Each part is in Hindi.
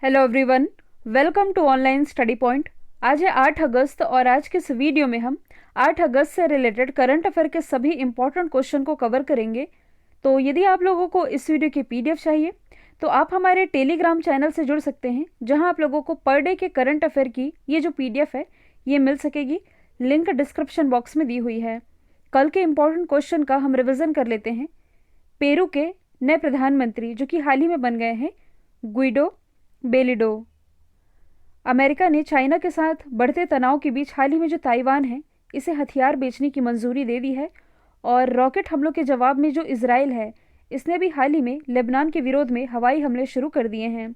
Hello everyone, welcome to online study point. आज है 8 अगस्त और आज के इस वीडियो में हम 8 अगस्त से रिलेटेड करंट अफेयर के सभी इंपॉर्टेंट क्वेश्चन को कवर करेंगे। तो यदि आप लोगों को इस वीडियो की पीडीएफ चाहिए तो आप हमारे टेलीग्राम चैनल से जुड़ सकते हैं, जहां आप लोगों को पर डे के करंट अफेयर की ये जो पीडीएफ है ये मिल सकेगी। लिंक डिस्क्रिप्शन बॉक्स में दी हुई है। कल के इंपॉर्टेंट क्वेश्चन का हम रिविजन कर लेते हैं। पेरू के नए प्रधानमंत्री जो कि हाल ही में बन गए हैं, गुइडो बेलिडो। अमेरिका ने चाइना के साथ बढ़ते तनाव के बीच हाल ही में जो ताइवान है इसे हथियार बेचने की मंजूरी दे दी है। और रॉकेट हमलों के जवाब में जो इजराइल है इसने भी हाल ही में लेबनान के विरोध में हवाई हमले शुरू कर दिए हैं।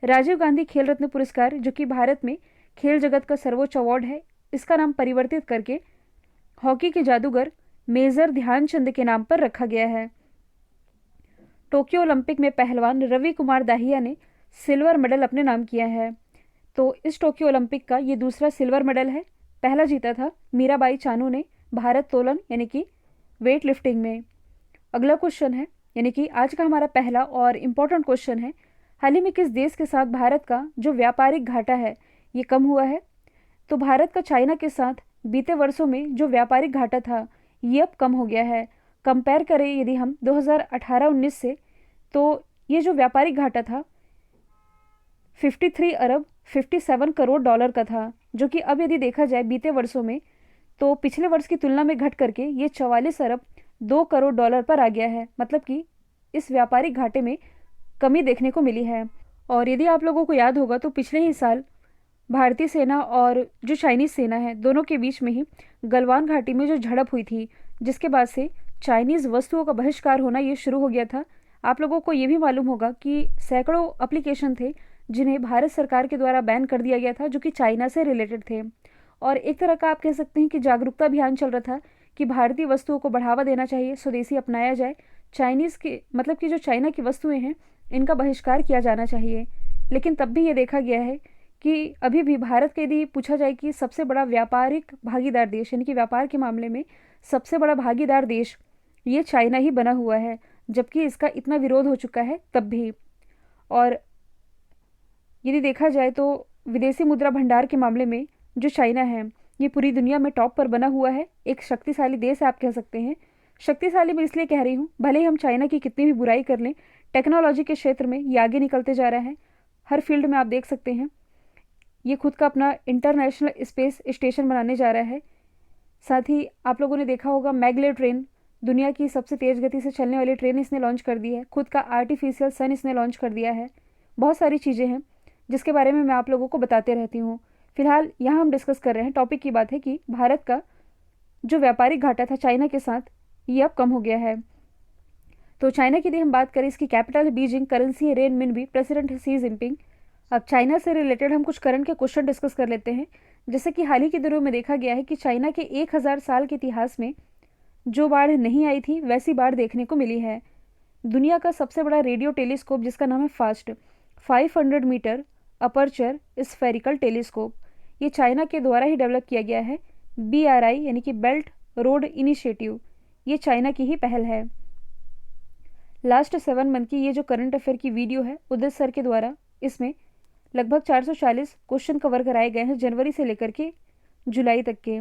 राजीव गांधी खेल रत्न पुरस्कार, जो कि भारत में खेल जगत का सर्वोच्च अवार्ड है, इसका नाम परिवर्तित करके हॉकी के जादूगर मेजर ध्यानचंद के नाम पर रखा गया है। टोक्यो ओलंपिक में पहलवान रवि कुमार दाहिया ने सिल्वर मेडल अपने नाम किया है। तो इस टोक्यो ओलंपिक का ये दूसरा सिल्वर मेडल है। पहला जीता था मीराबाई चानू ने भारत तोलन यानी कि वेट लिफ्टिंग में। अगला क्वेश्चन है, यानी कि आज का हमारा पहला और इम्पोर्टेंट क्वेश्चन है, हाल ही में किस देश के साथ भारत का जो व्यापारिक घाटा है ये कम हुआ है? तो भारत का चाइना के साथ बीते वर्षों में जो व्यापारिक घाटा था ये अब कम हो गया है। कंपेयर करें यदि हम 2018-19 से, तो ये जो व्यापारिक घाटा था 53 अरब 57 करोड़ डॉलर का था, जो कि अब यदि देखा जाए बीते वर्षों में तो पिछले वर्ष की तुलना में घट करके ये 44 अरब 2 करोड़ डॉलर पर आ गया है। मतलब कि इस व्यापारिक घाटे में कमी देखने को मिली है। और यदि आप लोगों को याद होगा तो पिछले ही साल भारतीय सेना और जो चाइनीज सेना है दोनों के बीच में ही गलवान घाटी में जो झड़प हुई थी, जिसके बाद से चाइनीज वस्तुओं का बहिष्कार होना ये शुरू हो गया था। आप लोगों को ये भी मालूम होगा कि सैकड़ों एप्लीकेशन थे जिन्हें भारत सरकार के द्वारा बैन कर दिया गया था, जो कि चाइना से रिलेटेड थे। और एक तरह का आप कह सकते हैं कि जागरूकता अभियान चल रहा था कि भारतीय वस्तुओं को बढ़ावा देना चाहिए, स्वदेशी अपनाया जाए, चाइनीज़ के मतलब कि जो चाइना की वस्तुएं हैं इनका बहिष्कार किया जाना चाहिए। लेकिन तब भी ये देखा गया है कि अभी भी भारत के यदि पूछा जाए कि सबसे बड़ा व्यापारिक भागीदार देश यानी कि व्यापार के मामले में सबसे बड़ा भागीदार देश ये चाइना ही बना हुआ है, जबकि इसका इतना विरोध हो चुका है तब भी। और यदि देखा जाए तो विदेशी मुद्रा भंडार के मामले में जो चाइना है ये पूरी दुनिया में टॉप पर बना हुआ है। एक शक्तिशाली देश आप कह सकते हैं। शक्तिशाली मैं इसलिए कह रही हूँ, भले ही हम चाइना की कितनी भी बुराई कर लें, टेक्नोलॉजी के क्षेत्र में ये आगे निकलते जा रहा है। हर फील्ड में आप देख सकते हैं ये खुद का अपना इंटरनेशनल स्पेस स्टेशन बनाने जा रहा है। साथ ही आप लोगों ने देखा होगा मैगले ट्रेन, दुनिया की सबसे तेज़ गति से चलने वाली ट्रेन इसने लॉन्च कर दी है। खुद का आर्टिफिशियल सन इसने लॉन्च कर दिया है। बहुत सारी चीज़ें हैं जिसके बारे में मैं आप लोगों को बताते रहती हूँ। फिलहाल यहाँ हम डिस्कस कर रहे हैं, टॉपिक की बात है कि भारत का जो व्यापारिक घाटा था चाइना के साथ ये अब कम हो गया है। तो चाइना की यदि हम बात करें, इसकी कैपिटल है बीजिंग, करेंसी है रेनमिनबी, प्रेसिडेंट है सी जिनपिंग। अब चाइना से रिलेटेड हम कुछ करंट के क्वेश्चन डिस्कस कर लेते हैं। जैसे कि हाल ही के दिनों में देखा गया है कि चाइना के 1000 साल के इतिहास में जो बाढ़ नहीं आई थी वैसी बाढ़ देखने को मिली है। दुनिया का सबसे बड़ा रेडियो टेलीस्कोप जिसका नाम है fast 500 metre aperture spherical telescope, ये चाइना के द्वारा ही डेवलप किया गया है। BRI यानी कि बेल्ट रोड इनिशिएटिव, ये चाइना की ही पहल है। लास्ट 7 मंथ की ये जो करंट अफेयर की वीडियो है उदित सर के द्वारा, इसमें लगभग 440 क्वेश्चन कवर कराए गए हैं जनवरी से लेकर के जुलाई तक के।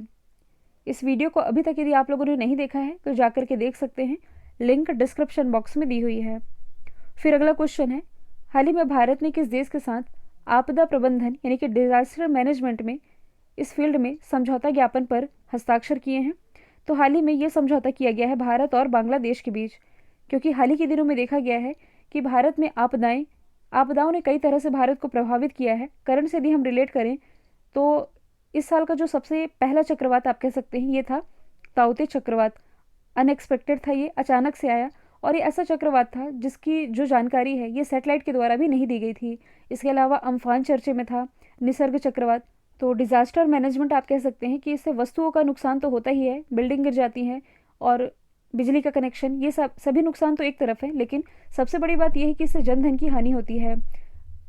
इस वीडियो को अभी तक यदि आप लोगों ने नहीं देखा है तो जाकर के देख सकते हैं, लिंक डिस्क्रिप्शन बॉक्स में दी हुई है। फिर अगला क्वेश्चन है, हाल ही में भारत ने किस देश के साथ आपदा प्रबंधन यानी कि डिजास्टर मैनेजमेंट में इस फील्ड में समझौता ज्ञापन पर हस्ताक्षर किए हैं? तो हाल ही में ये समझौता किया गया है भारत और बांग्लादेश के बीच, क्योंकि हाल ही के दिनों में देखा गया है कि भारत में आपदाओं ने कई तरह से भारत को प्रभावित किया है। करंट से यदि हम रिलेट करें तो इस साल का जो सबसे पहला चक्रवात आप कह सकते हैं ये था ताउते चक्रवात। अनएक्सपेक्टेड था, ये अचानक से आया और ये ऐसा चक्रवात था जिसकी जो जानकारी है ये सैटेलाइट के द्वारा भी नहीं दी गई थी। इसके अलावा अम्फान चर्चे में था, निसर्ग चक्रवात। तो डिजास्टर मैनेजमेंट आप कह सकते हैं कि इससे वस्तुओं का नुकसान तो होता ही है, बिल्डिंग गिर जाती हैं और बिजली का कनेक्शन, ये सभी नुकसान तो एक तरफ है, लेकिन सबसे बड़ी बात यह है कि इससे जनधन की हानि होती है।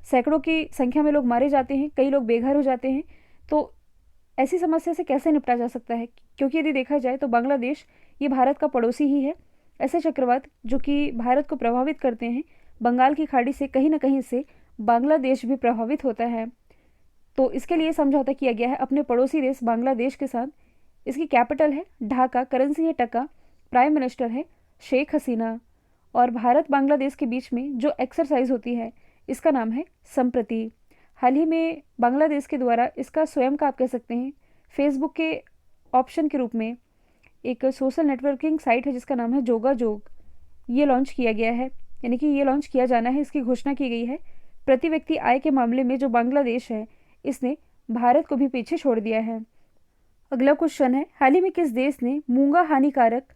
सैकड़ों की संख्या में लोग मारे जाते हैं, कई लोग बेघर हो जाते हैं। तो ऐसी समस्या से कैसे निपटा जा सकता है? क्योंकि यदि देखा जाए तो बांग्लादेश ये भारत का पड़ोसी ही है। ऐसे चक्रवात जो कि भारत को प्रभावित करते हैं बंगाल की खाड़ी से कहीं ना कहीं से बांग्लादेश भी प्रभावित होता है। तो इसके लिए समझौता किया गया है अपने पड़ोसी देश बांग्लादेश के साथ। इसकी कैपिटल है ढाका, करेंसी है टका, प्राइम मिनिस्टर है शेख हसीना। और भारत बांग्लादेश के बीच में जो एक्सरसाइज होती है इसका नाम है संप्रति। हाल ही में बांग्लादेश के द्वारा इसका स्वयं का आप कह सकते हैं फेसबुक के ऑप्शन के रूप में एक सोशल नेटवर्किंग साइट है जिसका नाम है जोगा जोग, ये लॉन्च किया गया है, यानी कि ये लॉन्च किया जाना है, इसकी घोषणा की गई है। प्रति व्यक्ति आय के मामले में जो बांग्लादेश है इसने भारत को भी पीछे छोड़ दिया है। अगला क्वेश्चन है, हाल ही में किस देश ने मूंगा हानिकारक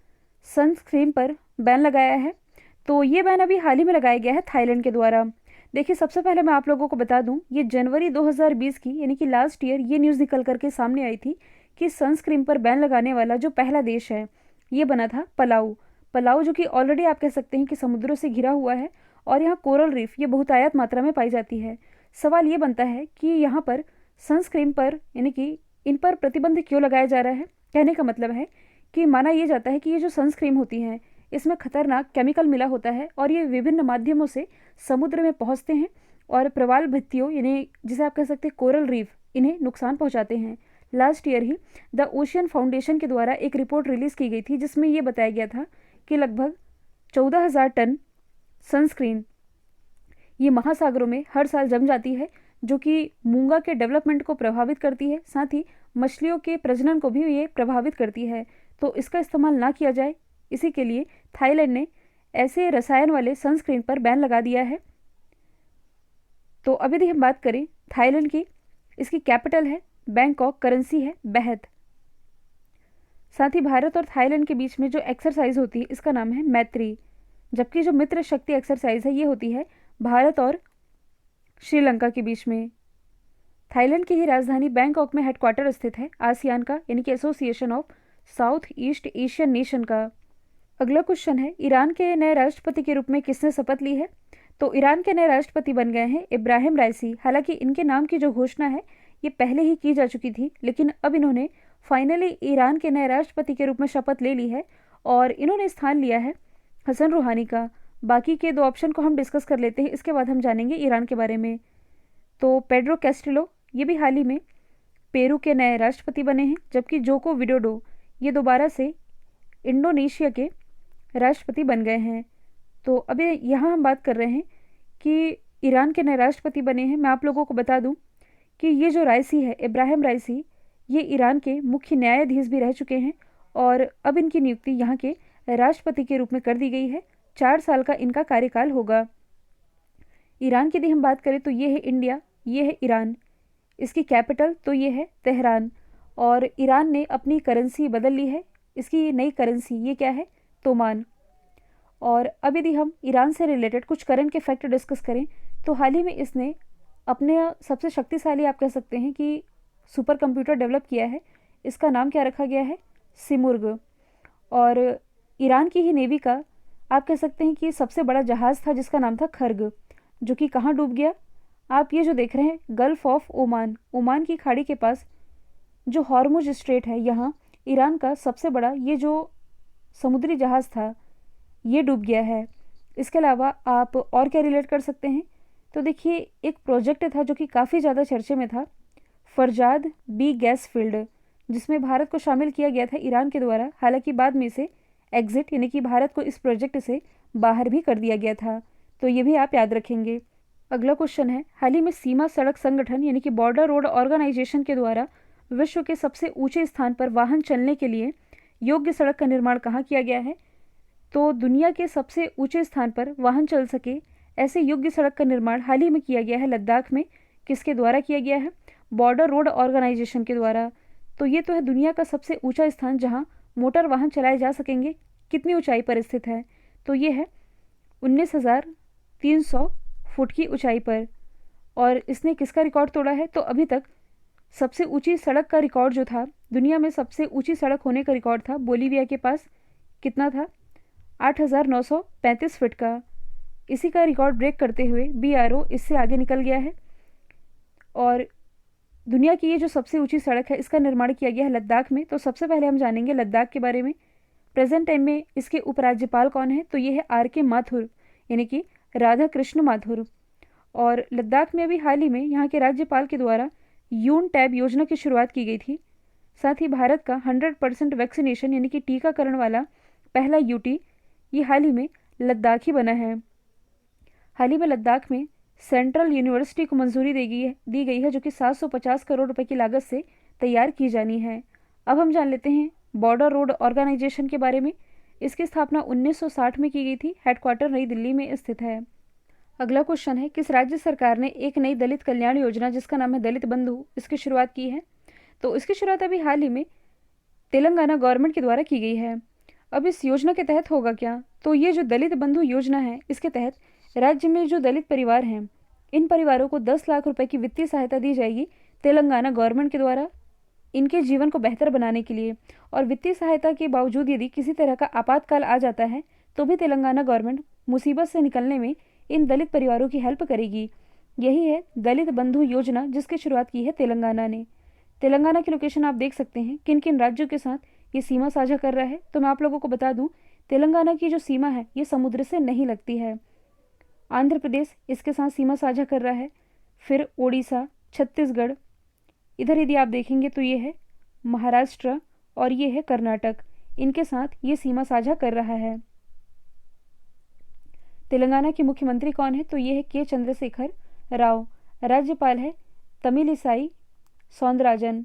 सनस्क्रीन पर बैन लगाया है? तो ये बैन अभी हाल ही में लगाया गया है थाईलैंड के द्वारा। देखिए, सबसे पहले मैं आप लोगों को बता दूं, ये जनवरी 2020 की यानी कि लास्ट ईयर ये न्यूज़ निकल करके सामने आई थी कि सनस्क्रीन पर बैन लगाने वाला जो पहला देश है ये बना था पलाऊ। पलाऊ जो कि ऑलरेडी आप कह सकते हैं कि समुद्रों से घिरा हुआ है और यहाँ कोरल रीफ ये बहुतायत मात्रा में पाई जाती है। सवाल ये बनता है कि यहाँ पर सनस्क्रीन पर यानी कि इन पर प्रतिबंध क्यों लगाया जा रहा है? कहने का मतलब है कि माना यह जाता है कि ये जो सनस्क्रीन होती हैं इसमें खतरनाक केमिकल मिला होता है और ये विभिन्न माध्यमों से समुद्र में पहुंचते हैं और प्रवाल भित्तियों यानी जिसे आप कह सकते हैं कोरल रीफ इन्हें नुकसान पहुंचाते हैं। Last year he the ocean foundation के द्वारा एक रिपोर्ट रिलीज़ की गई थी जिसमें यह बताया गया था कि लगभग 14,000 टन सनस्क्रीन ये महासागरों में हर साल जम जाती है, जो कि मूंगा के डेवलपमेंट को प्रभावित करती है, साथ ही मछलियों के प्रजनन को भी ये प्रभावित करती है। तो इसका इस्तेमाल ना किया जाए, इसी के लिए थाईलैंड ने ऐसे रसायन वाले सनस्क्रीन पर बैन लगा दिया है। तो अब यदि हम बात करें थाईलैंड की, इसकी कैपिटल है बैंकॉक, करेंसी है बेहत। साथ ही भारत और थाईलैंड के बीच में जो एक्सरसाइज होती है इसका नाम है मैत्री, जबकि जो मित्र शक्ति एक्सरसाइज है ये होती है भारत और श्रीलंका के बीच में। थाईलैंड की ही राजधानी बैंकॉक में हेडक्वार्टर स्थित है आसियान का यानी कि association of south east Asian nation का। अगला क्वेश्चन है, ईरान के नए राष्ट्रपति के रूप में किसने शपथ ली है? तो ईरान के नए राष्ट्रपति बन गए हैं इब्राहिम राइसी। हालांकि इनके नाम की जो घोषणा है ये पहले ही की जा चुकी थी, लेकिन अब इन्होंने फाइनली ईरान के नए राष्ट्रपति के रूप में शपथ ले ली है और इन्होंने स्थान लिया है हसन रूहानी का। बाकी के दो ऑप्शन को हम डिस्कस कर लेते हैं, इसके बाद हम जानेंगे ईरान के बारे में। तो पेड्रो कैस्टिलो ये भी हाल ही में पेरू के नए राष्ट्रपति बने हैं, जबकि जोको विडोडो ये दोबारा से इंडोनेशिया के राष्ट्रपति बन गए हैं। तो अभी यहाँ हम बात कर रहे हैं कि ईरान के नए राष्ट्रपति बने हैं। मैं आप लोगों को बता दूं कि ये जो राइसी है, इब्राहिम राइसी, ये ईरान के मुख्य न्यायाधीश भी रह चुके हैं और अब इनकी नियुक्ति यहाँ के राष्ट्रपति के रूप में कर दी गई है। 4 साल का इनका कार्यकाल होगा। ईरान की यदि हम बात करें तो ये है इंडिया, ये है ईरान। इसकी कैपिटल तो ये है तेहरान और ईरान ने अपनी करेंसी बदल ली है। इसकी नई करेंसी ये क्या है? तोमान। और अब यदि हम ईरान से रिलेटेड कुछ करंट के फैक्ट डिस्कस करें तो हाल ही में इसने अपने सबसे शक्तिशाली आप कह सकते हैं कि सुपर कंप्यूटर डेवलप किया है। इसका नाम क्या रखा गया है? सिमुर्ग। और ईरान की ही नेवी का आप कह सकते हैं कि सबसे बड़ा जहाज़ था जिसका नाम था खर्ग, जो कि कहाँ डूब गया? आप ये जो देख रहे हैं गल्फ ऑफ ओमान, ओमान की खाड़ी के पास जो हॉर्मुज स्ट्रेट है, यहाँ ईरान का सबसे बड़ा ये जो समुद्री जहाज़ था ये डूब गया है। इसके अलावा आप और क्या रिलेट कर सकते हैं? तो देखिए, एक प्रोजेक्ट था जो कि काफ़ी ज़्यादा चर्चे में था, फरजाद बी गैस फील्ड, जिसमें भारत को शामिल किया गया था ईरान के द्वारा। हालांकि बाद में इसे एग्जिट यानी कि भारत को इस प्रोजेक्ट से बाहर भी कर दिया गया था। तो ये भी आप याद रखेंगे। अगला क्वेश्चन है, हाल ही में सीमा सड़क संगठन यानी कि बॉर्डर रोड ऑर्गेनाइजेशन के द्वारा विश्व के सबसे ऊंचे स्थान पर वाहन चलने के लिए योग्य सड़क का निर्माण कहाँ किया गया है? तो दुनिया के सबसे ऊंचे स्थान पर वाहन चल सके ऐसे योग्य सड़क का निर्माण हाल ही में किया गया है लद्दाख में। किसके द्वारा किया गया है? बॉर्डर रोड ऑर्गेनाइजेशन के द्वारा। तो ये तो है दुनिया का सबसे ऊंचा स्थान जहां मोटर वाहन चलाए जा सकेंगे। कितनी ऊंचाई पर स्थित है? तो ये है 19,300 फुट की ऊंचाई पर। और इसने किसका रिकॉर्ड तोड़ा है? तो अभी तक सबसे ऊंची सड़क का रिकॉर्ड जो था, दुनिया में सबसे ऊंची सड़क होने का रिकॉर्ड था बोलीविया के पास। कितना था? 8,935 फीट का। इसी का रिकॉर्ड ब्रेक करते हुए BRO इससे आगे निकल गया है। और दुनिया की ये जो सबसे ऊंची सड़क है इसका निर्माण किया गया है लद्दाख में। तो सबसे पहले हम जानेंगे लद्दाख के बारे में। प्रेजेंट टाइम में इसके उपराज्यपाल कौन है? तो ये है RK माथुर यानी कि राधा कृष्ण माथुर। और लद्दाख में अभी हाल ही में यहाँ के राज्यपाल के द्वारा यून टैब योजना की शुरुआत की गई थी। साथ ही भारत का 100% वैक्सीनेशन यानी कि टीकाकरण वाला पहला यूटी ये हाल ही में लद्दाख ही बना है। हाल ही में लद्दाख में सेंट्रल यूनिवर्सिटी को मंजूरी दी गई है जो कि 750 करोड़ रुपए की लागत से तैयार की जानी है। अब हम जान लेते हैं बॉर्डर रोड ऑर्गेनाइजेशन के बारे में। इसकी स्थापना 1960 में की गई थी। हेडक्वार्टर नई दिल्ली में स्थित है। अगला क्वेश्चन है, किस राज्य सरकार ने एक नई दलित कल्याण योजना जिसका नाम है दलित बंधु, इसकी शुरुआत की है? तो इसकी शुरुआत अभी हाल ही में तेलंगाना गवर्नमेंट के द्वारा की गई है। अब इस योजना के तहत होगा क्या? तो ये जो दलित बंधु योजना है इसके तहत राज्य में जो दलित परिवार हैं इन परिवारों को 10 लाख रुपए की वित्तीय सहायता दी जाएगी तेलंगाना गवर्नमेंट के द्वारा इनके जीवन को बेहतर बनाने के लिए। और वित्तीय सहायता के बावजूद यदि किसी तरह का आपातकाल आ जाता है तो भी तेलंगाना गवर्नमेंट मुसीबत से निकलने में इन दलित परिवारों की हेल्प करेगी। यही है दलित बंधु योजना जिसकी शुरुआत की है तेलंगाना ने। तेलंगाना की लोकेशन आप देख सकते हैं किन किन राज्यों के साथ ये सीमा साझा कर रहा है। तो मैं आप लोगों को बता दूं तेलंगाना की जो सीमा है ये समुद्र से नहीं लगती है। आंध्र प्रदेश इसके साथ सीमा साझा कर रहा है, फिर ओडिशा, छत्तीसगढ़, इधर यदि आप देखेंगे तो ये है महाराष्ट्र और ये है कर्नाटक, इनके साथ ये सीमा साझा कर रहा है। तेलंगाना के मुख्यमंत्री कौन है? तो ये है के चंद्रशेखर राव। राज्यपाल है तमिलिसाई सौंदराजन।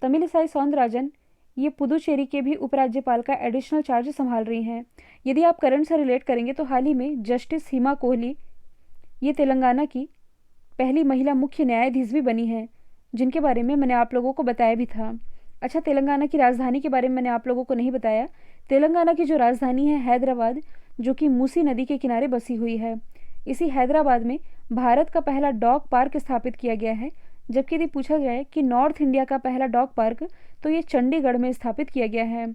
तमिलिसाई सौंदराजन ये पुदुचेरी के भी उपराज्यपाल का एडिशनल चार्ज संभाल रही हैं। यदि आप करंट से रिलेट करेंगे तो हाल ही में जस्टिस हिमा कोहली ये तेलंगाना की पहली महिला मुख्य न्यायाधीश भी बनी है, जिनके बारे में मैंने आप लोगों को बताया भी था। अच्छा, तेलंगाना की राजधानी के बारे में मैंने आप लोगों को नहीं बताया। तेलंगाना की जो राजधानी है हैदराबाद, जो कि मूसी नदी के किनारे बसी हुई है। इसी हैदराबाद में भारत का पहला डॉग पार्क स्थापित किया गया है। जबकि यदि पूछा जाए कि नॉर्थ इंडिया का पहला डॉग पार्क तो ये चंडीगढ़ में स्थापित किया गया है।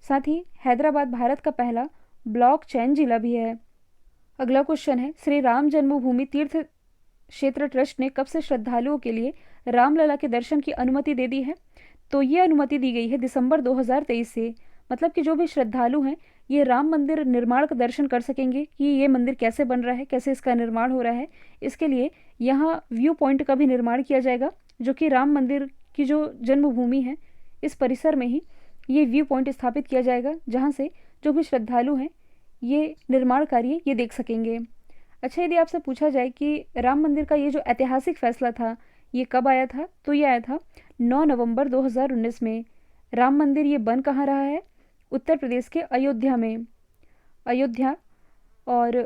साथ ही हैदराबाद भारत का पहला ब्लॉक चेन जिला भी है। अगला क्वेश्चन है, श्री राम जन्मभूमि तीर्थ क्षेत्र ट्रस्ट ने कब से श्रद्धालुओं के लिए रामलला के दर्शन की अनुमति दे दी है? तो ये अनुमति दी गई है दिसंबर 2023 से। मतलब कि जो भी श्रद्धालु हैं ये राम मंदिर निर्माण का दर्शन कर सकेंगे कि ये मंदिर कैसे बन रहा है, कैसे इसका निर्माण हो रहा है। इसके लिए यहाँ व्यू पॉइंट का भी निर्माण किया जाएगा, जो कि राम मंदिर की जो जन्मभूमि है इस परिसर में ही ये व्यू पॉइंट स्थापित किया जाएगा, जहाँ से जो भी श्रद्धालु हैं ये निर्माण कार्य ये देख सकेंगे। अच्छा, यदि आपसे पूछा जाए कि राम मंदिर का ये जो ऐतिहासिक फैसला था ये कब आया था? तो ये आया था 9 नवंबर 2019 में। राम मंदिर ये बन कहाँ रहा है? उत्तर प्रदेश के अयोध्या में। अयोध्या, और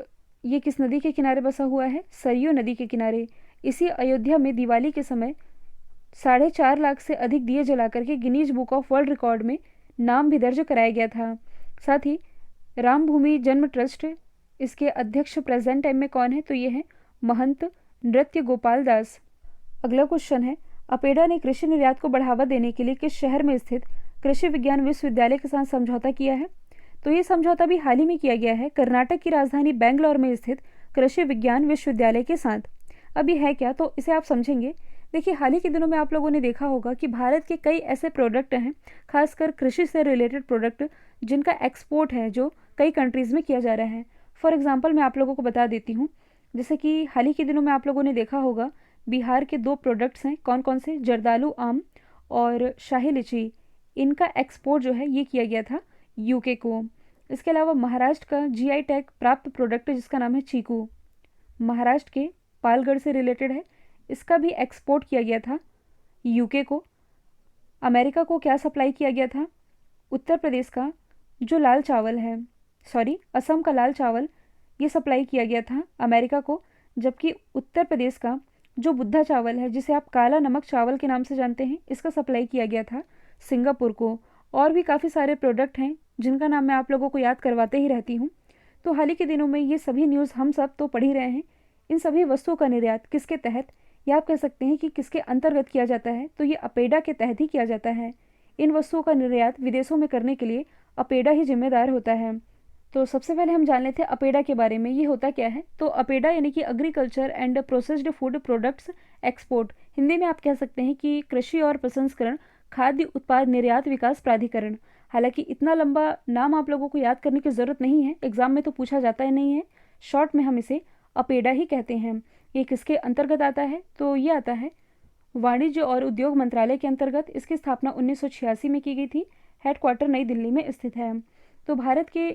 ये किस नदी के किनारे बसा हुआ है? सरयू नदी के किनारे। इसी अयोध्या में दिवाली के समय 4.5 लाख से अधिक दिए जला करके Guinness book of world record में नाम भी दर्ज कराया गया था। साथ ही राम भूमि जन्म ट्रस्ट इसके अध्यक्ष प्रेजेंट टाइम में कौन है? तो ये है महंत नृत्य गोपाल दास। अगला क्वेश्चन है, अपेडा ने कृषि निर्यात को बढ़ावा देने के लिए किस शहर में स्थित कृषि विज्ञान विश्वविद्यालय के साथ समझौता किया है? तो ये समझौता भी हाल ही में किया गया है कर्नाटक की राजधानी बेंगलोर में स्थित कृषि विज्ञान विश्वविद्यालय के साथ। अब ये है क्या? तो इसे आप समझेंगे। देखिए, हाल ही के दिनों में आप लोगों ने देखा होगा कि भारत के कई ऐसे प्रोडक्ट हैं, खासकर कृषि से रिलेटेड प्रोडक्ट, जिनका एक्सपोर्ट है जो कई कंट्रीज़ में किया जा रहा है। फॉर एग्जांपल मैं आप लोगों को बता देती हूँ, जैसे कि हाल ही के दिनों में आप लोगों ने देखा होगा बिहार के 2 प्रोडक्ट्स हैं, कौन कौन से? जर्दालू आम और शाही लीची। इनका एक्सपोर्ट जो है ये किया गया था यूके को। इसके अलावा महाराष्ट्र का जीआई टैग प्राप्त प्रोडक्ट जिसका नाम है चीकू, महाराष्ट्र के पालगढ़ से रिलेटेड है, इसका भी एक्सपोर्ट किया गया था यूके को। अमेरिका को क्या सप्लाई किया गया था? उत्तर प्रदेश का जो लाल चावल है, असम का लाल चावल ये सप्लाई किया गया था अमेरिका को। जबकि उत्तर प्रदेश का जो बुद्धा चावल है, जिसे आप काला नमक चावल के नाम से जानते हैं, इसका सप्लाई किया गया था सिंगापुर को। और भी काफ़ी सारे प्रोडक्ट हैं जिनका नाम मैं आप लोगों को याद करवाते ही रहती हूँ। तो हाल ही के दिनों में ये सभी न्यूज़ हम सब तो पढ़ ही रहे हैं। इन सभी वस्तुओं का निर्यात किसके तहत, या आप कह सकते हैं कि किसके अंतर्गत किया जाता है? तो ये अपेडा के तहत ही किया जाता है। इन वस्तुओं का निर्यात विदेशों में करने के लिए अपेडा ही जिम्मेदार होता है। तो सबसे पहले हम जान लेते हैं अपेडा के बारे में। ये होता क्या है? तो अपेडा यानी कि agriculture and processed food products export, Hindi में आप कह सकते हैं कि कृषि और प्रसंस्करण खाद्य उत्पाद निर्यात विकास प्राधिकरण। हालांकि इतना लंबा नाम आप लोगों को याद करने की ज़रूरत नहीं है, एग्जाम में तो पूछा जाता ही नहीं है। शॉर्ट में हम इसे अपेडा ही कहते हैं। ये किसके अंतर्गत आता है? तो ये आता है वाणिज्य और उद्योग मंत्रालय के अंतर्गत। इसकी स्थापना 1986 में की गई थी। हेडक्वार्टर नई दिल्ली में स्थित है। तो भारत के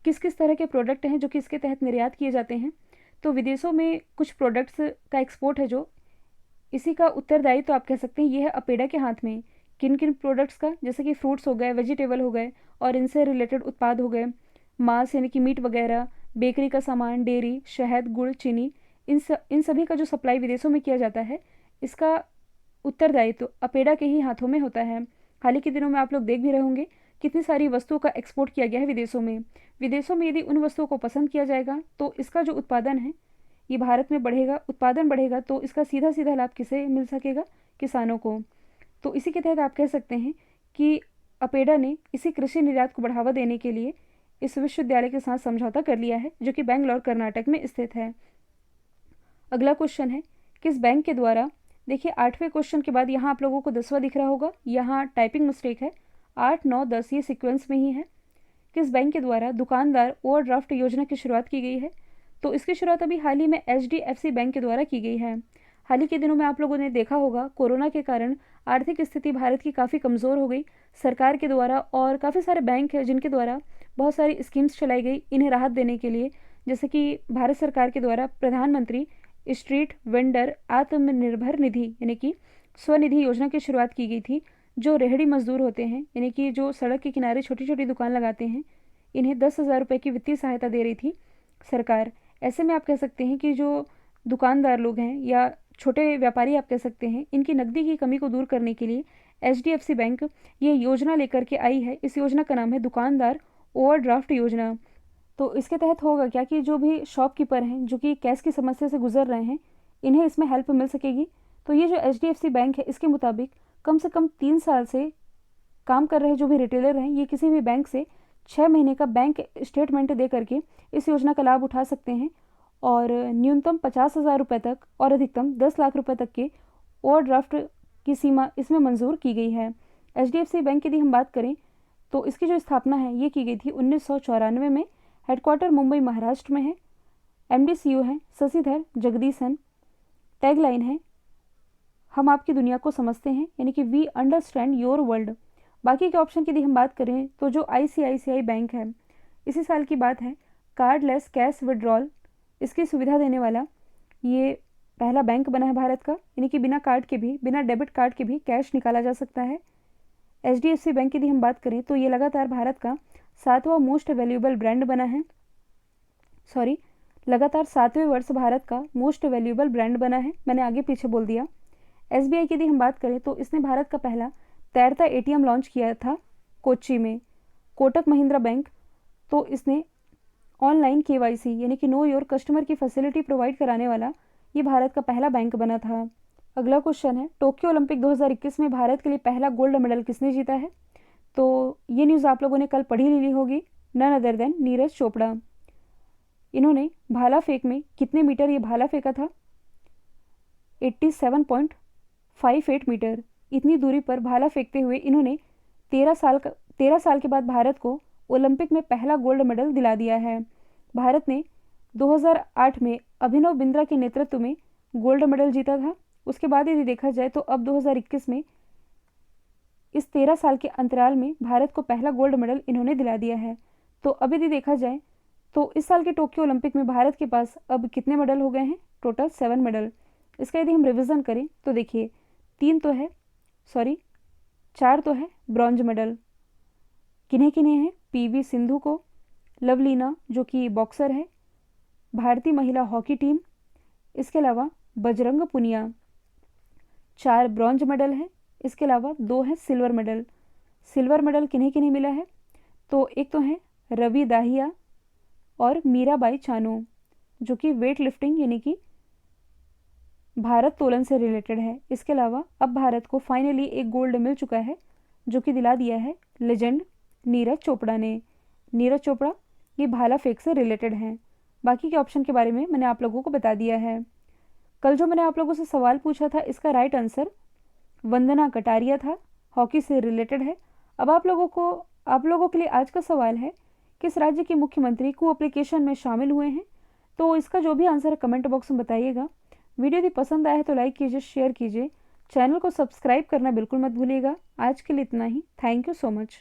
किस किस तरह के प्रोडक्ट हैं जो कि इसके तहत निर्यात किए जाते हैं? तो विदेशों में कुछ प्रोडक्ट्स का एक्सपोर्ट है जो इसी का उत्तरदायी तो आप कह सकते हैं ये है अपेडा के हाथ में। किन किन प्रोडक्ट्स का? जैसे कि फ्रूट्स हो गए, वेजिटेबल हो गए और इनसे रिलेटेड उत्पाद हो गए, मांस यानी कि मीट वगैरह, बेकरी का सामान, डेयरी, शहद, गुड़, चीनी, इन सभी का जो सप्लाई विदेशों में किया जाता है इसका उत्तरदायित्व तो अपेडा के ही हाथों में होता है। हाल ही के दिनों में आप लोग देख भी रहे होंगे कितनी सारी वस्तुओं का एक्सपोर्ट किया गया है विदेशों में। विदेशों में यदि उन वस्तुओं को पसंद किया जाएगा तो इसका जो उत्पादन है ये भारत में बढ़ेगा, उत्पादन बढ़ेगा तो इसका सीधा सीधा लाभ किसे मिल सकेगा? किसानों को। तो इसी के तहत आप कह सकते हैं कि अपेडा ने इसी कृषि निर्यात को बढ़ावा देने के लिए इस विश्वविद्यालय के साथ समझौता कर लिया है जो कि बेंगलोर कर्नाटक में स्थित है। अगला क्वेश्चन है किस बैंक के द्वारा, देखिए 8वें क्वेश्चन के बाद यहाँ आप लोगों को 10वां दिख रहा होगा, यहाँ टाइपिंग मिस्टेक है, 8, 9, 10 ये सीक्वेंस में ही है। किस बैंक के द्वारा दुकानदार ओवरड्राफ्ट योजना की शुरुआत की गई है? तो इसकी शुरुआत अभी हाल ही में HDFC बैंक के द्वारा की गई है। हाल ही के दिनों में आप लोगों ने देखा होगा कोरोना के कारण आर्थिक स्थिति भारत की काफ़ी कमज़ोर हो गई सरकार के द्वारा, और काफ़ी सारे बैंक हैं जिनके द्वारा बहुत सारी स्कीम्स चलाई गई इन्हें राहत देने के लिए। जैसे कि भारत सरकार के द्वारा प्रधानमंत्री स्ट्रीट वेंडर आत्मनिर्भर निधि यानी कि स्वनिधि योजना की शुरुआत की गई थी। जो रेहड़ी मजदूर होते हैं यानी कि जो सड़क के किनारे छोटी छोटी दुकान लगाते हैं इन्हें 10,000 रुपये की वित्तीय सहायता दे रही थी सरकार। ऐसे में आप कह सकते हैं कि जो दुकानदार लोग हैं या छोटे व्यापारी आप कह सकते हैं इनकी नकदी की कमी को दूर करने के लिए HDFC बैंक ये योजना लेकर के आई है। इस योजना का नाम है दुकानदार ओवरड्राफ्ट योजना। तो इसके तहत होगा क्या कि जो भी शॉपकीपर हैं जो कि कैश की समस्या से गुजर रहे हैं इन्हें इसमें हेल्प मिल सकेगी। तो ये जो HDFC बैंक है इसके मुताबिक कम से कम 3 साल से काम कर रहे जो भी रिटेलर हैं ये किसी भी बैंक से 6 महीने का बैंक स्टेटमेंट दे करके इस योजना का लाभ उठा सकते हैं, और न्यूनतम 50,000 रुपये तक और अधिकतम 10 लाख रुपये तक के ओवरड्राफ्ट की सीमा इसमें मंजूर की गई है। HDFC बैंक की यदि हम बात करें तो इसकी जो स्थापना है ये की गई थी 1994 में। हेडक्वार्टर मुंबई महाराष्ट्र में है। MD CEO हैं शशिधर जगदीशन। टैगलाइन है हम आपकी दुनिया को समझते हैं यानी कि वी अंडरस्टैंड योर वर्ल्ड। बाकी के ऑप्शन की यदि हम बात करें तो जो ICICI बैंक है इसी साल की बात है, कार्डलेस कैश विड्रॉल इसकी सुविधा देने वाला ये पहला बैंक बना है भारत का, यानी कि बिना कार्ड के भी, बिना डेबिट कार्ड के भी कैश निकाला जा सकता है। HDFC बैंक की यदि हम बात करें तो ये लगातार भारत का 7वां मोस्ट वैल्यूएबल ब्रांड बना है, लगातार 7वें वर्ष भारत का मोस्ट वैल्यूएबल ब्रांड बना है, मैंने आगे पीछे बोल दिया। SBI की यदि हम बात करें तो इसने भारत का पहला तैरता ATM लॉन्च किया था कोच्चि में। कोटक महिंद्रा बैंक तो इसने ऑनलाइन KYC यानी कि नो योर कस्टमर की फैसिलिटी प्रोवाइड कराने वाला ये भारत का पहला बैंक बना था। अगला क्वेश्चन है टोक्यो ओलंपिक 2021 में भारत के लिए पहला गोल्ड मेडल किसने जीता है? तो ये न्यूज़ आप लोगों ने कल पढ़ी ली होगी, none other than Neeraj Chopra. इन्होंने भाला फेंक में कितने मीटर ये भाला फेंका था? 87.58 मीटर। इतनी दूरी पर भाला फेंकते हुए इन्होंने 13 साल के बाद भारत को ओलंपिक में पहला गोल्ड मेडल दिला दिया है। भारत ने 2008 में अभिनव बिंद्रा के नेतृत्व में गोल्ड मेडल जीता था। उसके बाद यदि देखा जाए तो अब 2021 में इस 13 साल के अंतराल में भारत को पहला गोल्ड मेडल इन्होंने दिला दिया है। तो अब यदि देखा जाए तो इस साल के टोक्यो ओलंपिक में भारत के पास अब कितने मेडल हो गए हैं? Total 7 medal. इसका यदि हम रिवीजन करें तो देखिए 4 तो है ब्रॉन्ज मेडल। किन्हें किन्हें हैं? PV सिंधु को, लवलीना जो कि बॉक्सर है, भारतीय महिला हॉकी टीम, इसके अलावा बजरंग पुनिया। 4 ब्रॉन्ज मेडल हैं, इसके अलावा 2 हैं सिल्वर मेडल। सिल्वर मेडल किन्हें किन्हें मिला है? तो एक तो हैं रवि दाहिया और मीराबाई चानू जो कि वेट लिफ्टिंग यानी कि भारत तोलन से रिलेटेड है। इसके अलावा अब भारत को फाइनली एक गोल्ड मिल चुका है जो कि दिला दिया है लेजेंड नीरज चोपड़ा ने। नीरज चोपड़ा ये भाला फेंक से रिलेटेड हैं। बाकी के ऑप्शन के बारे में मैंने आप लोगों को बता दिया है। कल जो मैंने आप लोगों से सवाल पूछा था इसका राइट आंसर वंदना कटारिया था, हॉकी से रिलेटेड है। अब आप लोगों के लिए आज का सवाल है किस राज्य के मुख्यमंत्री को एप्लीकेशन में शामिल हुए हैं? तो इसका जो भी आंसर है कमेंट बॉक्स में बताइएगा। वीडियो यदि पसंद आया है तो लाइक कीजिए, शेयर कीजिए, चैनल को सब्सक्राइब करना बिल्कुल मत भूलिएगा। आज के लिए इतना ही। Thank you so much.